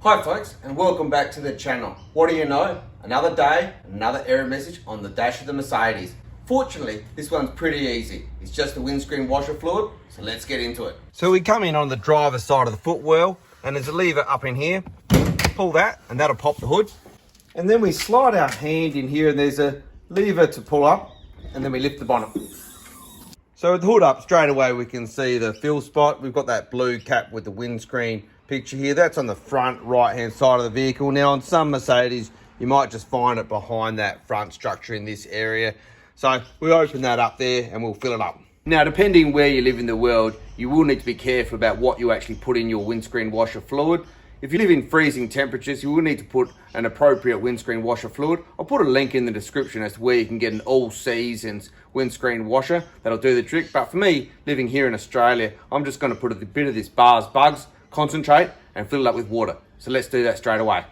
Hi folks, and welcome back to the channel. What do you know? Another day, another error message on the dash of the Mercedes. Fortunately, this one's pretty easy. It's just the windscreen washer fluid, so let's get into it. So we come in on the driver's side of the footwell, and there's a lever up in here. Pull that, and that'll pop the hood. And then we slide our hand in here, and there's a lever to pull up, and then we lift the bonnet. So with the hood up, straight away we can see the fill spot. We've got that blue cap with the windscreen picture here. That's on the front right-hand side of the vehicle. Now on some Mercedes, you might just find it behind that front structure in this area. So we open that up there and we'll fill it up. Now, depending where you live in the world, you will need to be careful about what you actually put in your windscreen washer fluid. If you live in freezing temperatures, you will need to put an appropriate windscreen washer fluid. I'll put a link in the description as to where you can get an all seasons windscreen washer. That'll do the trick. But for me, living here in Australia, I'm just going to put a bit of this Bars Bugs concentrate and fill it up with water. So let's do that straight away.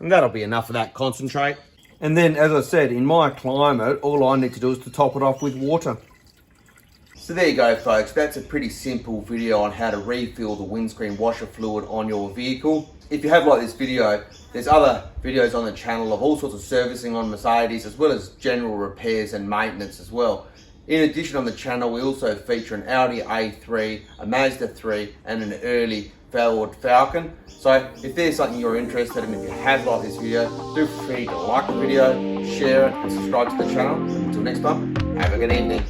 And that'll be enough of that concentrate. And then, as I said, in my climate, all I need to do is to top it off with water. So there you go folks, that's a pretty simple video on how to refill the windscreen washer fluid on your vehicle. If you have liked this video, there's other videos on the channel of all sorts of servicing on Mercedes, as well as general repairs and maintenance as well. In addition, on the channel we also feature an Audi A3, a Mazda 3 and an early Ford Falcon. So if there's something you're interested in, if you have liked this video, do feel free to like the video, share it and subscribe to the channel. Until next time, have a good evening.